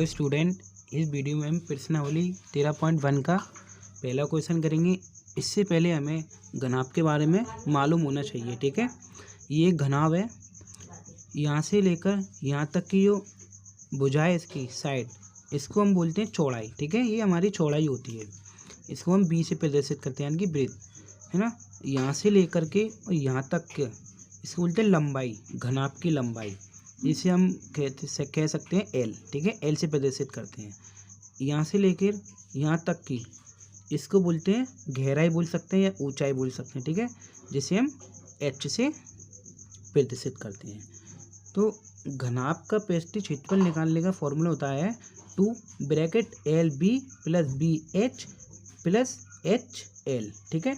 Hello student, इस video में हम प्रश्नावली 13.1 का पहला क्वेश्चन करेंगे। इससे पहले हमें घनाभ के बारे में मालूम होना चाहिए। ठीक है, ये एक घनाभ है। यहाँ से लेकर यहाँ तक की जो भुजा है इसकी साइड, इसको हम बोलते हैं चौड़ाई। ठीक है, ये हमारी चौड़ाई होती है। इसको हम बी से प्रदर्शित करते हैं, यानी कि ब्रेथ, है ना। यहाँ से लेकर के और यहाँ तक के इसको बोलते हैं लंबाई, घनाभ की लंबाई, जिसे हम कह सकते हैं एल। ठीक है, एल से प्रदर्शित करते हैं। यहाँ से लेकर यहाँ तक की इसको बोलते हैं गहराई बोल सकते हैं या ऊंचाई बोल सकते हैं। ठीक है, जिसे हम एच से प्रदर्शित करते हैं। तो घनाभ का पृष्ठीय क्षेत्रफल निकालने का फॉर्मूला होता है 2 bracket L B plus B H plus H L. ठीक है,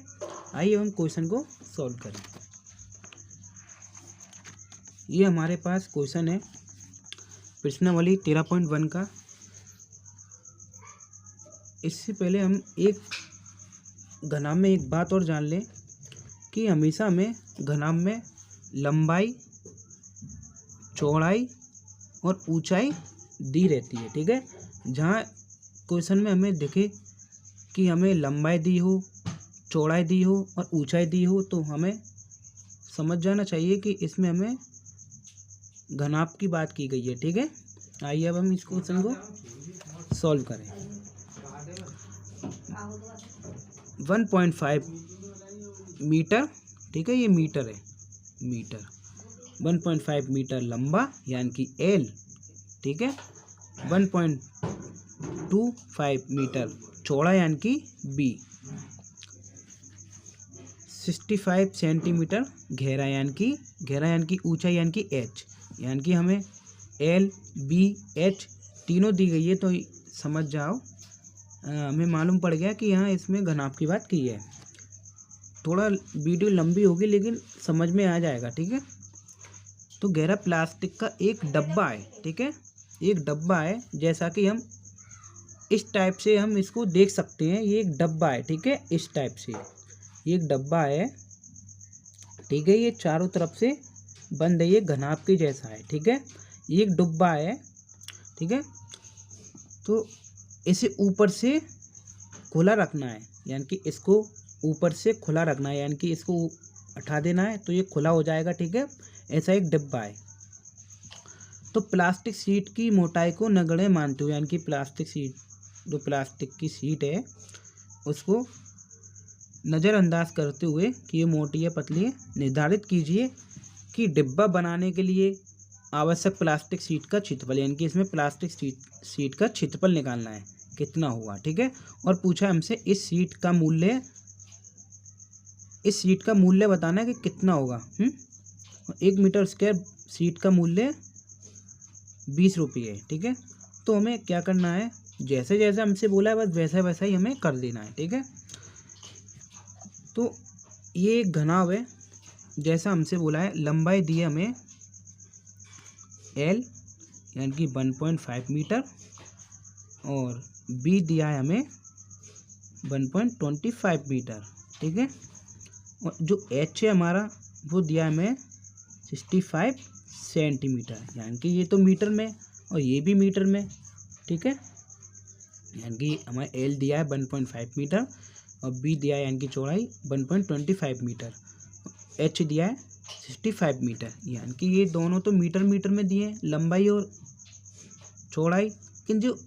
आइए हम क्वेश्चन को सॉल्व करें। ये हमारे पास क्वेश्चन है प्रश्नावली 13.1 का। इससे पहले हम एक घनाभ में एक बात और जान लें कि हमेशा हमें घनाभ में लंबाई, चौड़ाई और ऊंचाई दी रहती है। ठीक है, जहाँ क्वेश्चन में हमें दिखे कि हमें लंबाई दी हो, चौड़ाई दी हो और ऊंचाई दी हो, तो हमें समझ जाना चाहिए कि इसमें हमें घनाभ की बात की गई है। ठीक है, आइए अब हम इस क्वेश्चन को सॉल्व करें। 1.5 मीटर, ठीक है, ये मीटर है, मीटर 1.5 मीटर लंबा यानी कि एल। ठीक है, 1.25 मीटर चौड़ा यानी कि बी, 65 सेंटीमीटर गहरा यानी कि ऊंचाई यानी कि एच। यानी कि हमें एल बी एच तीनों दी गई है, तो समझ जाओ हमें मालूम पड़ गया कि यहाँ इसमें घनाभ की बात की है। थोड़ा वीडियो लंबी होगी लेकिन समझ में आ जाएगा। ठीक है, तो गहरा प्लास्टिक का एक डब्बा है। ठीक है, एक डब्बा है, जैसा कि हम इस टाइप से हम इसको देख सकते हैं। ये एक डब्बा है। ठीक है, इस टाइप से ये एक डब्बा है। ठीक है, ये चारों तरफ से बंद है, ये घनाभ के जैसा है। ठीक है, ये एक डिब्बा है। ठीक है, तो इसे ऊपर से खुला रखना है, यानी कि इसको ऊपर से खुला रखना है, यानी कि इसको हटा देना है तो ये खुला हो जाएगा। ठीक है, ऐसा एक डिब्बा है। तो प्लास्टिक शीट की मोटाई को नगण्य मानते हुए, यानी कि प्लास्टिक शीट, जो प्लास्टिक की शीट है उसको नज़रअंदाज करते हुए कि ये मोटी है पतली है, निर्धारित कीजिए कि डिब्बा बनाने के लिए आवश्यक प्लास्टिक शीट का क्षेत्रफल, यानी कि इसमें प्लास्टिक शीट का क्षेत्रफल निकालना है, कितना हुआ। ठीक है, और पूछा हमसे इस शीट का मूल्य बताना है कि कितना होगा। 1 मीटर स्क्वायर शीट का मूल्य 20 रुपये है। ठीक है, तो हमें क्या करना है, जैसे जैसे हमसे बोला है बस वैसा वैसा ही हमें कर देना है। ठीक है, तो ये एक घनाभ है, जैसा हमसे बोला है। लंबाई दी है हमें एल यानी कि 1.5 मीटर और बी दिया है हमें 1.25 मीटर। ठीक है, और जो एच है हमारा वो दिया है हमें 65 सेंटीमीटर, यानी कि ये तो मीटर में और ये भी मीटर में। ठीक है, यानी कि हमें एल दिया है 1.5 मीटर और बी दिया है यानी कि चौड़ाई 1.25 मीटर, एच दिया है 65 मीटर, यानी कि ये दोनों तो मीटर में दिए हैं, लंबाई और चौड़ाई, लेकिन जो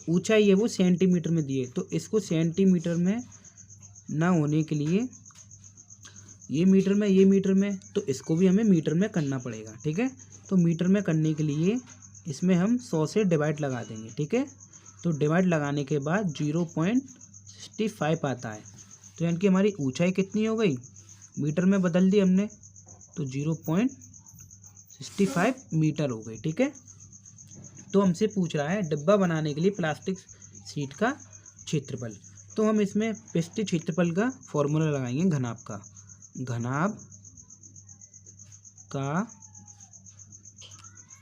ऊंचाई है वो सेंटीमीटर में दिए। तो इसको सेंटीमीटर में ना होने के लिए ये मीटर में, तो इसको भी हमें मीटर में करना पड़ेगा। ठीक है, तो मीटर में करने के लिए इसमें हम 100 से डिवाइड लगा देंगे। ठीक है, तो डिवाइड लगाने के बाद 0.65 आता है, तो यानी कि हमारी ऊंचाई कितनी हो गई, मीटर में बदल दी हमने, तो 0.65 मीटर हो गई। ठीक है, तो हमसे पूछ रहा है डिब्बा बनाने के लिए प्लास्टिक शीट का क्षेत्रफल। तो हम इसमें पृष्ठीय क्षेत्रफल का फॉर्मूला लगाएंगे घनाभ का। घनाभ का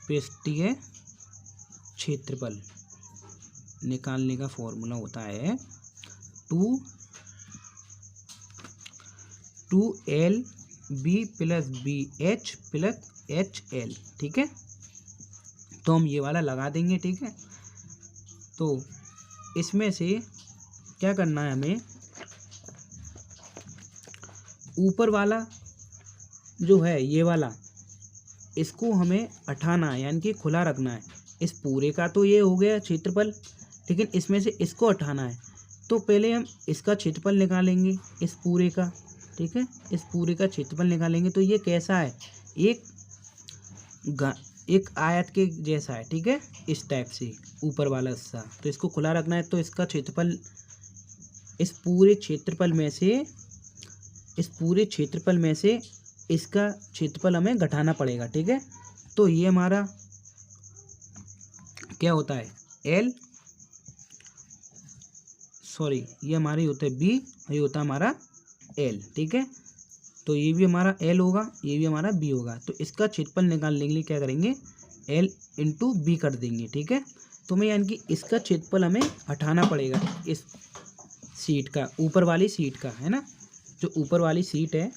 पृष्ठीय क्षेत्रफल निकालने का फॉर्मूला होता है 2L B plus B H plus H L. ठीक है, तो हम ये वाला लगा देंगे। ठीक है, तो इसमें से क्या करना है हमें, ऊपर वाला जो है ये वाला, इसको हमें हटाना है, यानी कि खुला रखना है। इस पूरे का तो ये हो गया क्षेत्रफल, लेकिन इसमें से इसको हटाना है। तो पहले हम इसका क्षेत्रफल निकालेंगे, इस पूरे का, ठीक है, इस पूरे का क्षेत्रफल निकालेंगे। तो ये कैसा है, एक आयत के जैसा है, ठीक है, इस टाइप से ऊपर वाला हिस्सा। तो इसको खुला रखना है, तो इसका क्षेत्रफल, इस पूरे क्षेत्रफल में से इसका क्षेत्रफल हमें घटाना पड़ेगा, ठीक है। तो ये हमारा क्या होता है, ये हमारी होता है बी, ये होता है हमारा एल, ठीक है। तो ये भी हमारा एल होगा, ये भी हमारा बी होगा। तो इसका क्षेत्रफल निकालने के लिए क्या करेंगे, एल इंटू बी कर देंगे, ठीक है। तो मैं यानी कि इसका क्षेत्रफल हमें हटाना पड़ेगा, इस सीट का, ऊपर वाली सीट का, है ना। जो ऊपर वाली सीट है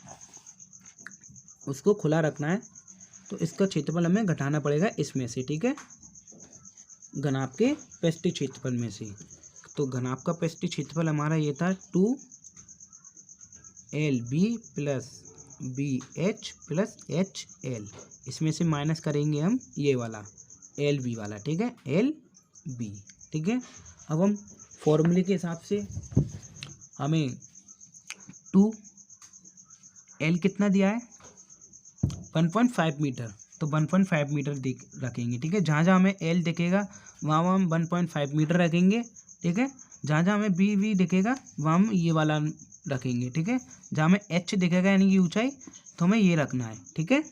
उसको खुला रखना है, तो इसका क्षेत्रफल हमें घटाना पड़ेगा इसमें से, ठीक है, घनाभ के पृष्ठीय क्षेत्रफल में से। तो घनाभ का पृष्ठीय क्षेत्रफल हमारा ये था 2LB plus BH plus HL। इसमें से माइनस करेंगे हम ये वाला LB वाला, ठीक है, LB, ठीक है। अब हम फॉर्मूले के हिसाब से हमें 2L कितना दिया है, 1.5 मीटर। तो 1.5 मीटर रखेंगे, ठीक है। जहाँ जहाँ हमें L दिखेगा वहाँ हम 1.5 मीटर रखेंगे, ठीक है। जहाँ जहाँ हमें BV दिखेगा वहाँ हम ये वाला रखेंगे, ठीक है। जहाँ हमें H दिखेगा यानी कि ऊंचाई, तो हमें ये रखना है, ठीक है।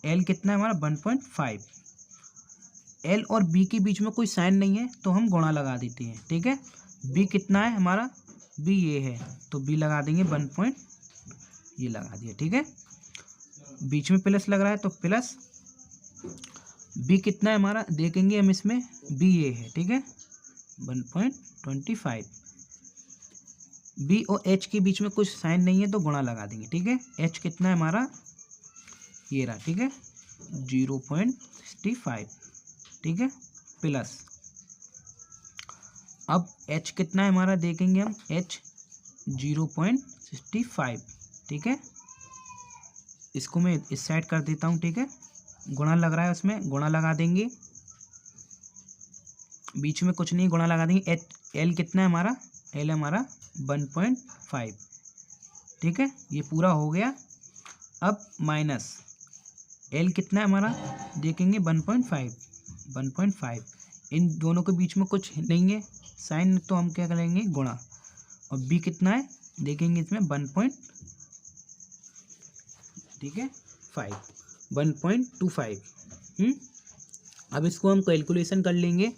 L कितना है हमारा 1.5। L और B के बीच में कोई साइन नहीं है तो हम गुणा लगा देते हैं, ठीक है। B कितना है हमारा, B ये है, तो B लगा देंगे 1. ये लगा दिया, ठीक है। बीच में प्लस लग रहा है तो प्लस, B कितना है हमारा देखेंगे हम इसमें, B ये है, ठीक है, 1.25। B और H के बीच में कुछ साइन नहीं है तो गुणा लगा देंगे, ठीक है। H कितना है हमारा, ये रहा, ठीक है, 0.65, ठीक है, प्लस, अब H कितना है हमारा देखेंगे हम, H 0.65, ठीक है। इसको मैं इस साइड कर देता हूँ, ठीक है, गुणा लग रहा है उसमें, गुणा लगा देंगे, बीच में कुछ नहीं, गुणा लगा देंगे। L कितना है हमारा, L हमारा 1.5, ठीक है, ये पूरा हो गया। अब माइनस L कितना है हमारा देखेंगे 1.5, इन दोनों के बीच में कुछ नहीं है साइन, तो हम क्या करेंगे गुणा। और B कितना है देखेंगे इसमें 1.25। अब इसको हम कैलकुलेशन कर लेंगे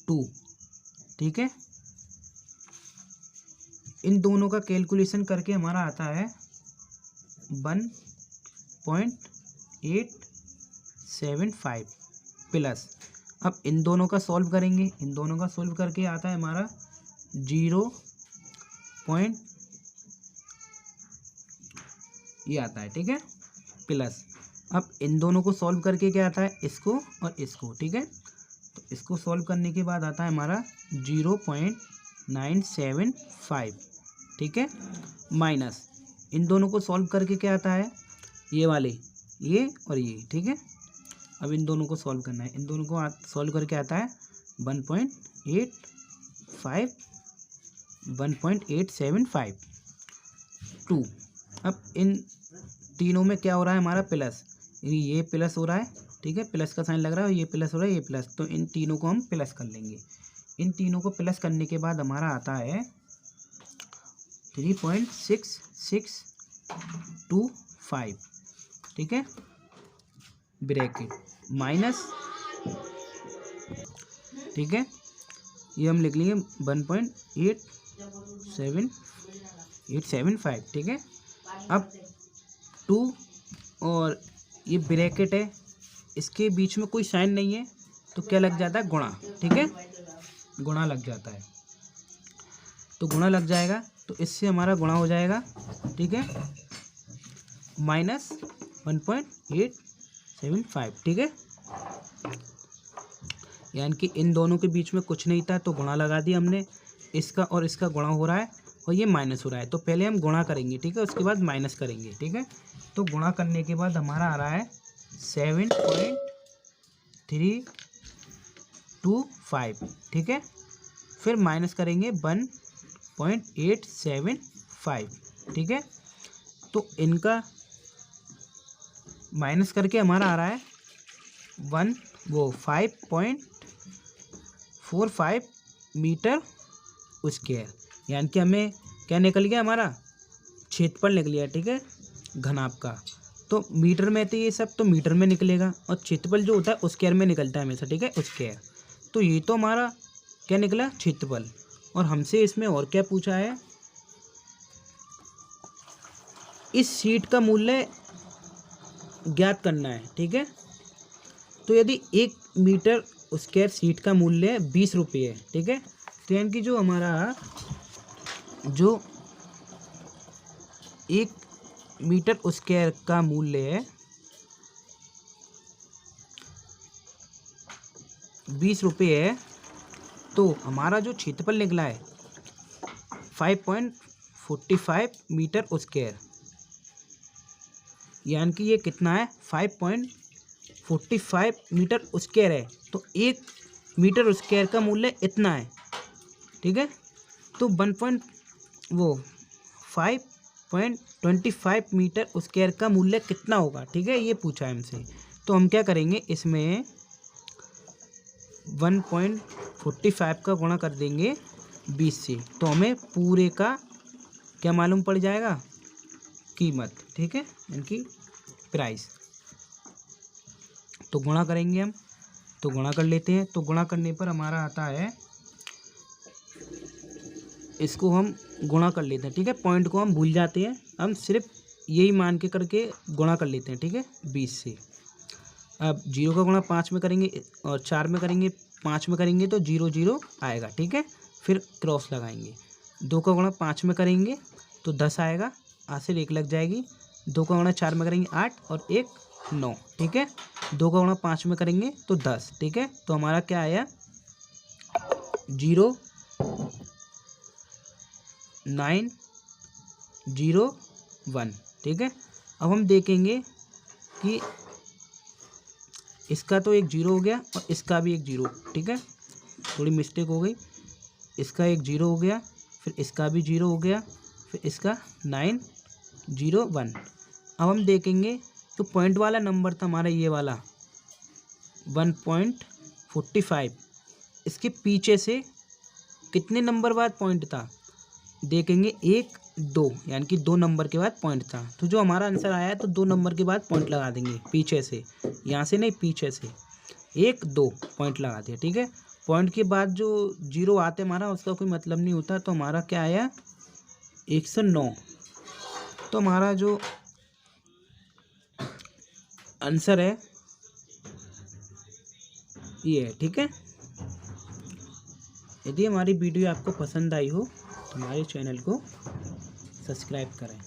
2, ठीक है। इन दोनों का कैलकुलेशन करके हमारा आता है 1.875 प्लस, अब इन दोनों का सॉल्व करेंगे, इन दोनों का सॉल्व करके आता है हमारा 0. ये आता है, ठीक है, प्लस, अब इन दोनों को सॉल्व करके क्या आता है, इसको और इसको, ठीक है। तो इसको सॉल्व करने के बाद आता है हमारा 0.975, ठीक है, माइनस इन दोनों को सॉल्व करके क्या आता है, ये वाले, ये और ये, ठीक है। अब इन दोनों को सॉल्व करना है, इन दोनों को सॉल्व करके आता है 1.875 2। अब इन तीनों में क्या हो रहा है हमारा प्लस, ये प्लस हो रहा है, ठीक है, प्लस का साइन लग रहा है, ये प्लस हो रहा है, ये प्लस, तो इन तीनों को हम प्लस कर लेंगे। इन तीनों को प्लस करने के बाद हमारा आता है 3.6625, ठीक है, ब्रैकेट माइनस, ठीक है, ये हम लिख लेंगे 1.875, ठीक है। अब 2 और ये ब्रैकेट है, इसके बीच में कोई साइन नहीं है तो क्या लग जाता है गुणा, ठीक है, गुणा लग जाता है, तो गुणा लग जाएगा, तो इससे हमारा गुणा हो जाएगा, ठीक है, माइनस 1.875, ठीक है। यानी कि इन दोनों के बीच में कुछ नहीं था तो गुणा लगा दिया हमने, इसका और इसका गुणा हो रहा है और ये माइनस हो रहा है। तो पहले हम गुणा करेंगे, ठीक है, उसके बाद माइनस करेंगे, ठीक है। तो गुणा करने के बाद हमारा आ रहा है 7.325, ठीक है। फिर माइनस करेंगे 1.875, ठीक है। तो इनका माइनस करके हमारा आ रहा है 5.45 मीटर स्क्वायर, यानी कि हमें क्या निकल गया, हमारा क्षेत्रफल निकल गया, ठीक है, घनाभ का। तो मीटर में तो ये सब तो मीटर में निकलेगा और क्षेत्रफल जो होता है स्क्वायर में निकलता है हमेशा, ठीक है, स्क्वायर। तो ये तो हमारा क्या निकला, क्षेत्रफल। और हमसे इसमें और क्या पूछा है, इस शीट का मूल्य ज्ञात करना है, ठीक है। तो यदि 1 मीटर स्क्वायर शीट का मूल्य 20 रुपये है, ठीक है, तो यानी कि जो हमारा जो 1 मीटर स्क्वायर का मूल्य है 20 रुपये है, तो हमारा जो क्षेत्रफल निकला है 5.45 मीटर स्क्वायर, यानी कि ये कितना है, 5.45 मीटर स्क्वायर है। तो 1 मीटर स्क्वायर का मूल्य इतना है, ठीक है। तो 5.25 मीटर स्क्वायर का मूल्य कितना होगा, ठीक है, ये पूछा है हमसे। तो हम क्या करेंगे, इसमें 1.45 का गुणा कर देंगे 20 से, तो हमें पूरे का क्या मालूम पड़ जाएगा, कीमत, ठीक है, यानी कि प्राइस। तो गुणा करेंगे हम, तो गुणा कर लेते हैं। तो गुणा करने पर हमारा आता है, इसको हम गुणा कर लेते हैं, ठीक है, पॉइंट को हम भूल जाते हैं, हम सिर्फ यही मान के करके गुणा कर लेते हैं, ठीक है, 20 से। अब 0 का गुणा 5 में करेंगे और 4 में करेंगे, 5 में करेंगे तो 0 0 आएगा, ठीक है, फिर क्रॉस लगाएंगे। 2 का गुणा 5 में करेंगे तो 10 आएगा, आखिर 1 लग जाएगी। 2 का गुणा 4 में करेंगे 8 और 1 9, ठीक है। 2 का गुणा 5 में करेंगे तो 10, ठीक है। तो हमारा क्या आया, 0.901, ठीक है। अब हम देखेंगे कि इसका तो एक 0 हो गया और इसका भी एक 0, ठीक है, थोड़ी मिस्टेक हो गई, इसका एक 0 हो गया, फिर इसका भी 0 हो गया, फिर इसका 901। अब हम देखेंगे तो पॉइंट वाला नंबर था हमारा ये वाला 1.45, इसके पीछे से कितने नंबर बाद पॉइंट था, देखेंगे 1 2, यानी कि 2 नंबर के बाद पॉइंट था। तो जो हमारा आंसर आया है तो 2 नंबर के बाद पॉइंट लगा देंगे पीछे से, यहाँ से नहीं, पीछे से 1 2 पॉइंट लगा दिया, ठीक है। पॉइंट के बाद जो 0 आते हमारा उसका कोई मतलब नहीं होता। तो हमारा क्या आया, 109। तो हमारा जो आंसर है ये है, ठीक है। यदि हमारी वीडियो आपको पसंद आई हो तो हमारे चैनल को सब्सक्राइब करें।